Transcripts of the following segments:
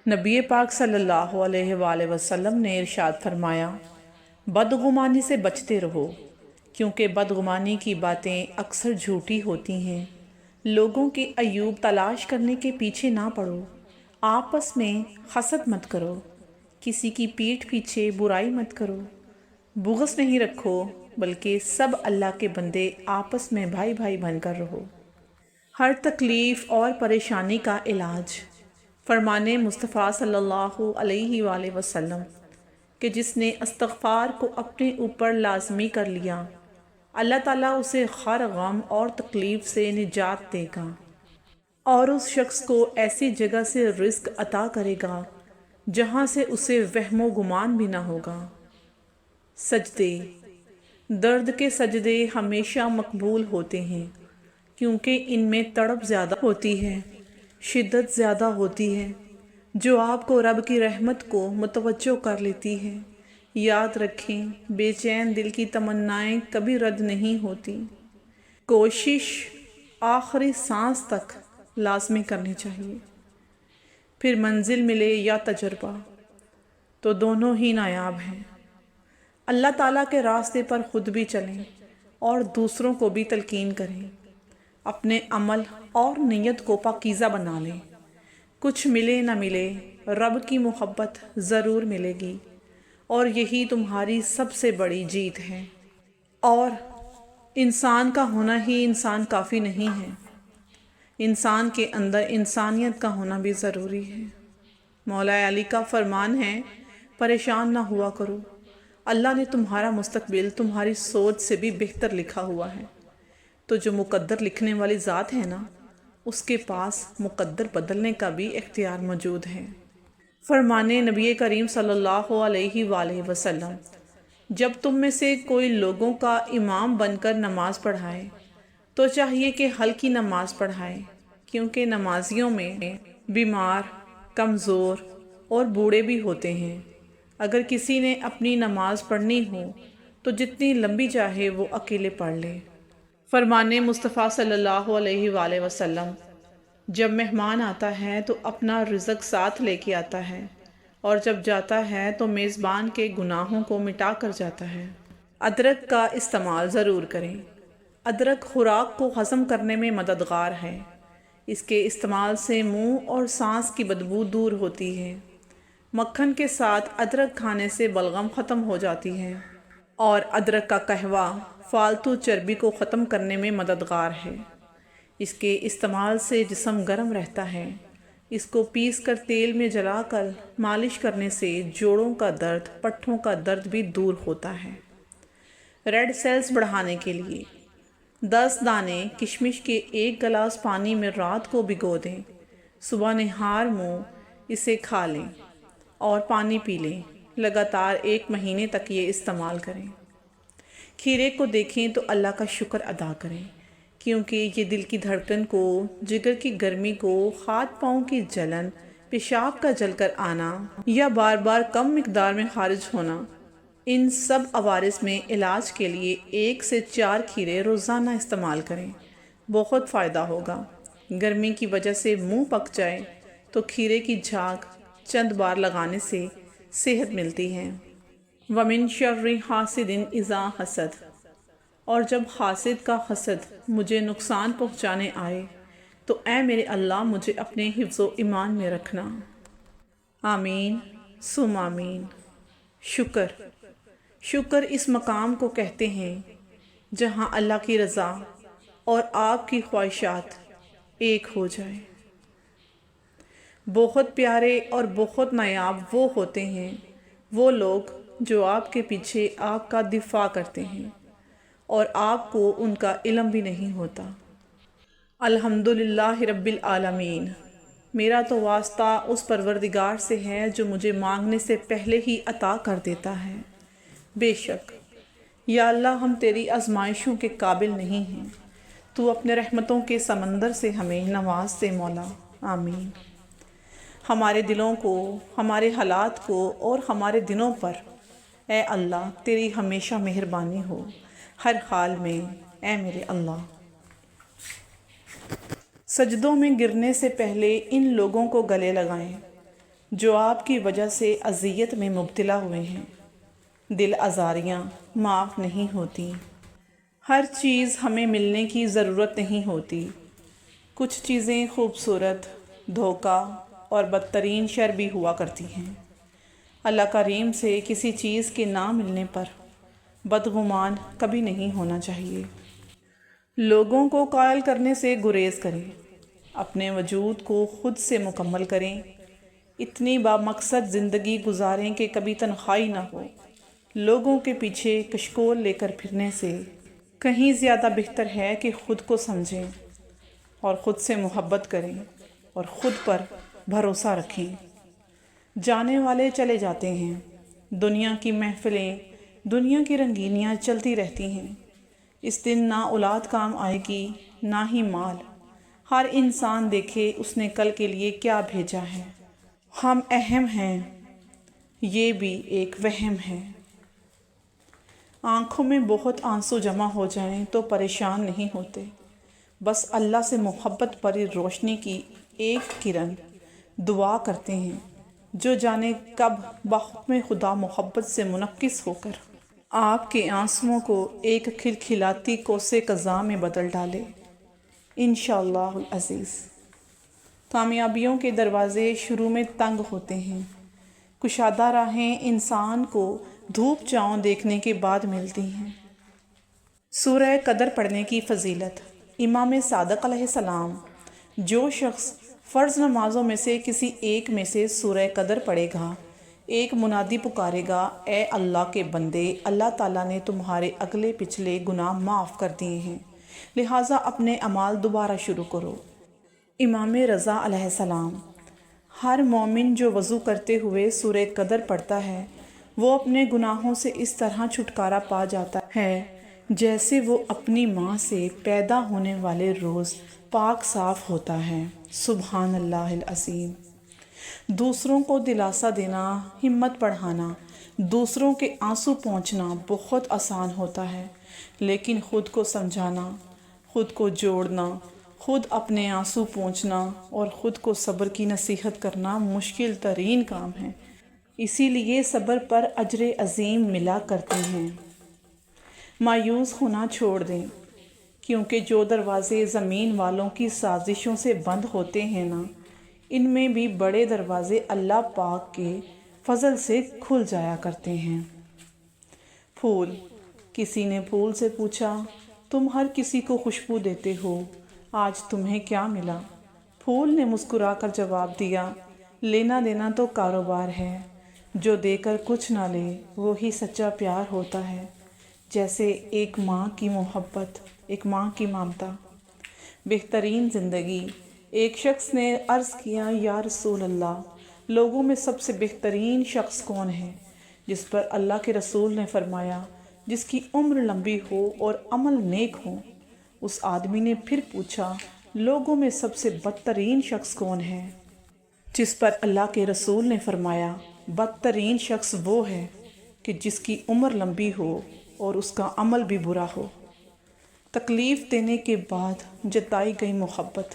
نبی پاک صلی اللہ علیہ وآلہ وسلم نے ارشاد فرمایا، بدگمانی سے بچتے رہو، کیونکہ بدگمانی کی باتیں اکثر جھوٹی ہوتی ہیں۔ لوگوں کے عیوب تلاش کرنے کے پیچھے نہ پڑو، آپس میں حسد مت کرو، کسی کی پیٹھ پیچھے برائی مت کرو، بغض نہیں رکھو، بلکہ سب اللہ کے بندے آپس میں بھائی بھائی بن کر رہو۔ ہر تکلیف اور پریشانی کا علاج۔ فرمانے مصطفیٰ صلی اللہ علیہ وآلہ وسلم کہ جس نے استغفار کو اپنے اوپر لازمی کر لیا، اللہ تعالیٰ اسے ہر غم اور تکلیف سے نجات دے گا، اور اس شخص کو ایسی جگہ سے رزق عطا کرے گا جہاں سے اسے وہم و گمان بھی نہ ہوگا۔ سجدے۔ درد کے سجدے ہمیشہ مقبول ہوتے ہیں، کیونکہ ان میں تڑپ زیادہ ہوتی ہے، شدت زیادہ ہوتی ہے، جو آپ کو رب کی رحمت کو متوجہ کر لیتی ہے۔ یاد رکھیں، بے چین دل کی تمنائیں کبھی رد نہیں ہوتی۔ کوشش آخری سانس تک لازمی کرنی چاہیے۔ پھر منزل ملے یا تجربہ، تو دونوں ہی نایاب ہیں۔ اللہ تعالیٰ کے راستے پر خود بھی چلیں اور دوسروں کو بھی تلقین کریں۔ اپنے عمل اور نیت کو پاکیزہ بنا لیں۔ کچھ ملے نہ ملے، رب کی محبت ضرور ملے گی، اور یہی تمہاری سب سے بڑی جیت ہے۔ اور انسان کا ہونا ہی انسان کافی نہیں ہے، انسان کے اندر انسانیت کا ہونا بھی ضروری ہے۔ مولا علی کا فرمان ہے، پریشان نہ ہوا کرو، اللہ نے تمہارا مستقبل تمہاری سوچ سے بھی بہتر لکھا ہوا ہے۔ تو جو مقدر لکھنے والی ذات ہے نا، اس کے پاس مقدر بدلنے کا بھی اختیار موجود ہے۔ فرمانے نبی کریم صلی اللہ علیہ وآلہ وسلم، جب تم میں سے کوئی لوگوں کا امام بن کر نماز پڑھائے تو چاہیے کہ ہلکی نماز پڑھائے، کیونکہ نمازیوں میں بیمار، کمزور اور بوڑھے بھی ہوتے ہیں۔ اگر کسی نے اپنی نماز پڑھنی ہو تو جتنی لمبی چاہے وہ اکیلے پڑھ لے۔ فرمانے مصطفیٰ صلی اللہ علیہ وآلہ وسلم، جب مہمان آتا ہے تو اپنا رزق ساتھ لے کے آتا ہے، اور جب جاتا ہے تو میزبان کے گناہوں کو مٹا کر جاتا ہے۔ ادرک کا استعمال ضرور کریں۔ ادرک خوراک کو ہضم کرنے میں مددگار ہے۔ اس کے استعمال سے منہ اور سانس کی بدبو دور ہوتی ہے۔ مکھن کے ساتھ ادرک کھانے سے بلغم ختم ہو جاتی ہے، اور ادرک کا قہوہ فالتو چربی کو ختم کرنے میں مددگار ہے۔ اس کے استعمال سے جسم گرم رہتا ہے۔ اس کو پیس کر تیل میں جلا کر مالش کرنے سے جوڑوں کا درد، پٹھوں کا درد بھی دور ہوتا ہے۔ ریڈ سیلز بڑھانے کے لیے 10 دانے کشمش کے 1 گلاس پانی میں رات کو بھگو دیں، صبح نہار منہ اسے کھا لیں اور پانی پی لیں۔ لگاتار 1 مہینے تک یہ استعمال کریں۔ کھیرے کو دیکھیں تو اللہ کا شکر ادا کریں، کیونکہ یہ دل کی دھڑکن کو، جگر کی گرمی کو، ہاتھ پاؤں کی جلن، پیشاب کا جل کر آنا یا بار بار کم مقدار میں خارج ہونا، ان سب عوارض میں علاج کے لیے 1 سے 4 کھیرے روزانہ استعمال کریں، بہت فائدہ ہوگا۔ گرمی کی وجہ سے منہ پک جائے تو کھیرے کی جھاگ چند بار لگانے سے صحت ملتی ہے۔ وَمِن شَرِّ حَاسِدٍ إِذَا حَسَدَ، اور جب حاسد کا حسد مجھے نقصان پہنچانے آئے تو اے میرے اللہ مجھے اپنے حفظ و ایمان میں رکھنا۔ آمین ثم آمین۔ شکر اس مقام کو کہتے ہیں جہاں اللہ کی رضا اور آپ کی خواہشات ایک ہو جائے۔ بہت پیارے اور بہت نایاب وہ ہوتے ہیں وہ لوگ جو آپ کے پیچھے آپ کا دفاع کرتے ہیں اور آپ کو ان کا علم بھی نہیں ہوتا۔ الحمدللہ رب العالمین۔ میرا تو واسطہ اس پروردگار سے ہے جو مجھے مانگنے سے پہلے ہی عطا کر دیتا ہے۔ بے شک یا اللہ ہم تیری آزمائشوں کے قابل نہیں ہیں، تو اپنے رحمتوں کے سمندر سے ہمیں نواز دے مولا۔ آمین۔ ہمارے دلوں کو، ہمارے حالات کو اور ہمارے دنوں پر اے اللہ تیری ہمیشہ مہربانی ہو، ہر حال میں اے میرے اللہ۔ سجدوں میں گرنے سے پہلے ان لوگوں کو گلے لگائیں جو آپ کی وجہ سے اذیت میں مبتلا ہوئے ہیں۔ دل آزاریاں معاف نہیں ہوتی۔ ہر چیز ہمیں ملنے کی ضرورت نہیں ہوتی۔ کچھ چیزیں خوبصورت، دھوکہ اور بدترین شر بھی ہوا کرتی ہیں۔ اللہ کریم سے کسی چیز کے نہ ملنے پر بدگمان کبھی نہیں ہونا چاہیے۔ لوگوں کو قائل کرنے سے گریز کریں، اپنے وجود کو خود سے مکمل کریں، اتنی بامقصد زندگی گزاریں کہ کبھی تنہائی نہ ہو۔ لوگوں کے پیچھے کشکول لے کر پھرنے سے کہیں زیادہ بہتر ہے کہ خود کو سمجھیں اور خود سے محبت کریں اور خود پر بھروسہ رکھیں۔ جانے والے چلے جاتے ہیں، دنیا کی محفلیں، دنیا کی رنگینیاں چلتی رہتی ہیں۔ اس دن نہ اولاد کام آئے گی، نہ ہی مال۔ ہر انسان دیکھے اس نے کل کے لیے کیا بھیجا ہے۔ ہم اہم ہیں، یہ بھی ایک وہم ہے۔ آنکھوں میں بہت آنسو جمع ہو جائیں تو پریشان نہیں ہوتے، بس اللہ سے محبت بھری روشنی کی ایک کرن دعا کرتے ہیں، جو جانے کب بحکم خدا محبت سے منعکس ہو کر آپ کے آنسوؤں کو ایک کھلکھلاتی کوسے قزاں میں بدل ڈالے۔ انشاءاللہ العزیز۔ کامیابیوں کے دروازے شروع میں تنگ ہوتے ہیں، کشادہ راہیں انسان کو دھوپ چھاؤں دیکھنے کے بعد ملتی ہیں۔ سورہ قدر پڑھنے کی فضیلت۔ امام صادق علیہ السلام: جو شخص فرض نمازوں میں سے کسی ایک میں سے سورہ قدر پڑھے گا، ایک منادی پکارے گا، اے اللہ کے بندے، اللہ تعالیٰ نے تمہارے اگلے پچھلے گناہ معاف کر دیے ہیں، لہٰذا اپنے اعمال دوبارہ شروع کرو۔ امام رضا علیہ السلام: ہر مومن جو وضو کرتے ہوئے سورہ قدر پڑھتا ہے، وہ اپنے گناہوں سے اس طرح چھٹکارا پا جاتا ہے جیسے وہ اپنی ماں سے پیدا ہونے والے روز پاک صاف ہوتا ہے۔ سبحان اللہ العظیم۔ دوسروں کو دلاسا دینا، ہمت بڑھانا، دوسروں کے آنسو پونچھنا بہت آسان ہوتا ہے، لیکن خود کو سمجھانا، خود کو جوڑنا، خود اپنے آنسو پونچھنا اور خود کو صبر کی نصیحت کرنا مشکل ترین کام ہے۔ اسی لیے صبر پر اجر عظیم ملا کرتے ہیں۔ مایوس ہونا چھوڑ دیں، کیونکہ جو دروازے زمین والوں کی سازشوں سے بند ہوتے ہیں نا، ان میں بھی بڑے دروازے اللہ پاک کے فضل سے کھل جایا کرتے ہیں۔ پھول۔ کسی نے پھول سے پوچھا، تم ہر کسی کو خوشبو دیتے ہو، آج تمہیں کیا ملا؟ پھول نے مسکرا کر جواب دیا، لینا دینا تو کاروبار ہے، جو دے کر کچھ نہ لے وہی سچا پیار ہوتا ہے، جیسے ایک ماں کی محبت، ایک ماں کی ممتا۔ بہترین زندگی۔ ایک شخص نے عرض کیا، یا رسول اللہ، لوگوں میں سب سے بہترین شخص کون ہے؟ جس پر اللہ کے رسول نے فرمایا، جس کی عمر لمبی ہو اور عمل نیک ہو۔ اس آدمی نے پھر پوچھا، لوگوں میں سب سے بدترین شخص کون ہے؟ جس پر اللہ کے رسول نے فرمایا، بدترین شخص وہ ہے کہ جس کی عمر لمبی ہو اور اس کا عمل بھی برا ہو۔ تکلیف دینے کے بعد جتائی گئی محبت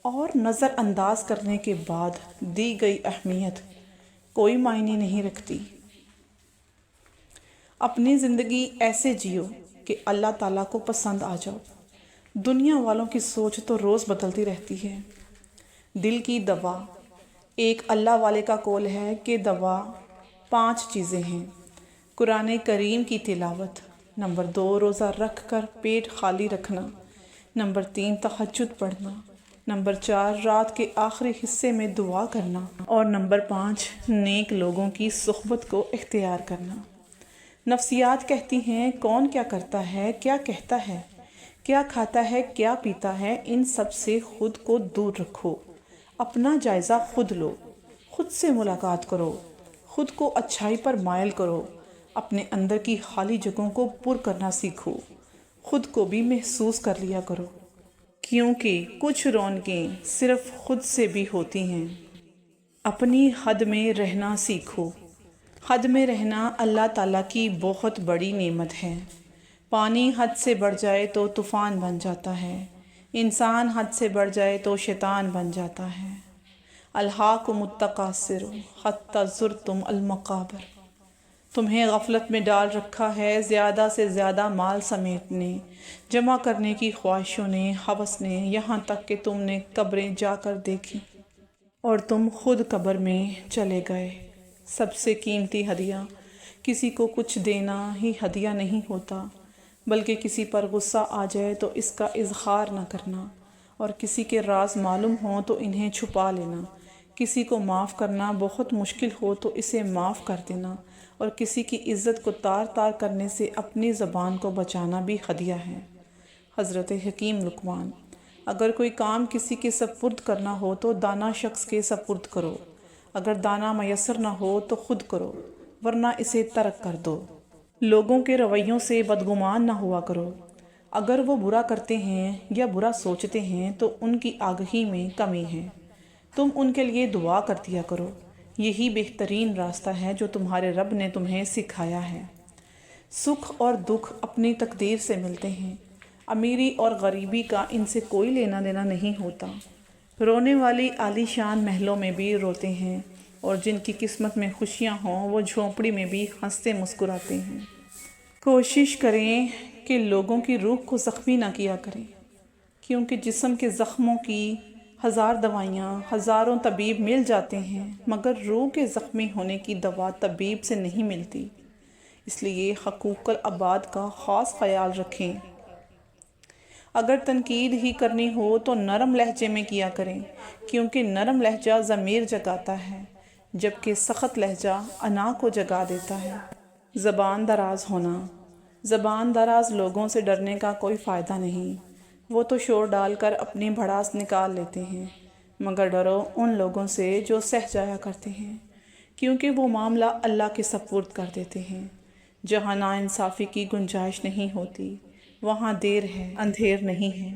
اور نظر انداز کرنے کے بعد دی گئی اہمیت کوئی معنی نہیں رکھتی۔ اپنی زندگی ایسے جیو کہ اللہ تعالیٰ کو پسند آ جاؤ۔ دنیا والوں کی سوچ تو روز بدلتی رہتی ہے۔ دل کی دوا۔ ایک اللہ والے کا قول ہے کہ دوا 5 چیزیں ہیں: قرآن کریم کی تلاوت، نمبر 2 روزہ رکھ کر پیٹ خالی رکھنا، نمبر 3 تہجد پڑھنا، نمبر 4 رات کے آخری حصے میں دعا کرنا، اور نمبر 5 نیک لوگوں کی صحبت کو اختیار کرنا۔ نفسیات کہتی ہیں، کون کیا کرتا ہے، کیا کہتا ہے، کیا کھاتا ہے، کیا پیتا ہے، ان سب سے خود کو دور رکھو، اپنا جائزہ خود لو، خود سے ملاقات کرو، خود کو اچھائی پر مائل کرو، اپنے اندر کی خالی جگہوں کو پر کرنا سیکھو، خود کو بھی محسوس کر لیا کرو، کیونکہ کچھ رونقیں صرف خود سے بھی ہوتی ہیں۔ اپنی حد میں رہنا سیکھو۔ حد میں رہنا اللہ تعالیٰ کی بہت بڑی نعمت ہے۔ پانی حد سے بڑھ جائے تو طوفان بن جاتا ہے، انسان حد سے بڑھ جائے تو شیطان بن جاتا ہے۔ الہاکم التکاثر حتی زرتم المقابر، تمہیں غفلت میں ڈال رکھا ہے زیادہ سے زیادہ مال سمیٹنے، جمع کرنے کی خواہشوں نے، ہوس نے، یہاں تک کہ تم نے قبریں جا کر دیکھی اور تم خود قبر میں چلے گئے۔ سب سے قیمتی ہدیہ کسی کو کچھ دینا ہی ہدیہ نہیں ہوتا، بلکہ کسی پر غصہ آ جائے تو اس کا اظہار نہ کرنا، اور کسی کے راز معلوم ہوں تو انہیں چھپا لینا، کسی کو معاف کرنا بہت مشکل ہو تو اسے معاف کر دینا، اور کسی کی عزت کو تار تار کرنے سے اپنی زبان کو بچانا بھی ہدیہ ہے۔ حضرت حکیم لقمان: اگر کوئی کام کسی کے سپرد کرنا ہو تو دانا شخص کے سپرد کرو، اگر دانا میسر نہ ہو تو خود کرو، ورنہ اسے ترک کر دو۔ لوگوں کے رویوں سے بدگمان نہ ہوا کرو، اگر وہ برا کرتے ہیں یا برا سوچتے ہیں تو ان کی آگہی میں کمی ہے، تم ان کے لیے دعا کر دیا کرو، یہی بہترین راستہ ہے جو تمہارے رب نے تمہیں سکھایا ہے۔ سکھ اور دکھ اپنی تقدیر سے ملتے ہیں، امیری اور غریبی کا ان سے کوئی لینا دینا نہیں ہوتا۔ رونے والی عالی شان محلوں میں بھی روتے ہیں، اور جن کی قسمت میں خوشیاں ہوں وہ جھونپڑی میں بھی ہنستے مسکراتے ہیں۔ کوشش کریں کہ لوگوں کی روح کو زخمی نہ کیا کریں، کیونکہ جسم کے زخموں کی ہزار دوائیاں، ہزاروں طبیب مل جاتے ہیں، مگر روح کے زخمی ہونے کی دوا طبیب سے نہیں ملتی۔ اس لیے حقوق العباد کا خاص خیال رکھیں۔ اگر تنقید ہی کرنی ہو تو نرم لہجے میں کیا کریں، کیونکہ نرم لہجہ ضمیر جگاتا ہے، جبکہ سخت لہجہ انا کو جگا دیتا ہے۔ زبان دراز ہونا: زبان دراز لوگوں سے ڈرنے کا کوئی فائدہ نہیں، وہ تو شور ڈال کر اپنی بھڑاس نکال لیتے ہیں، مگر ڈرو ان لوگوں سے جو سہ جایا کرتے ہیں، کیونکہ وہ معاملہ اللہ کے سپرد کر دیتے ہیں۔ جہاں ناانصافی کی گنجائش نہیں ہوتی، وہاں دیر ہے، اندھیر نہیں ہے۔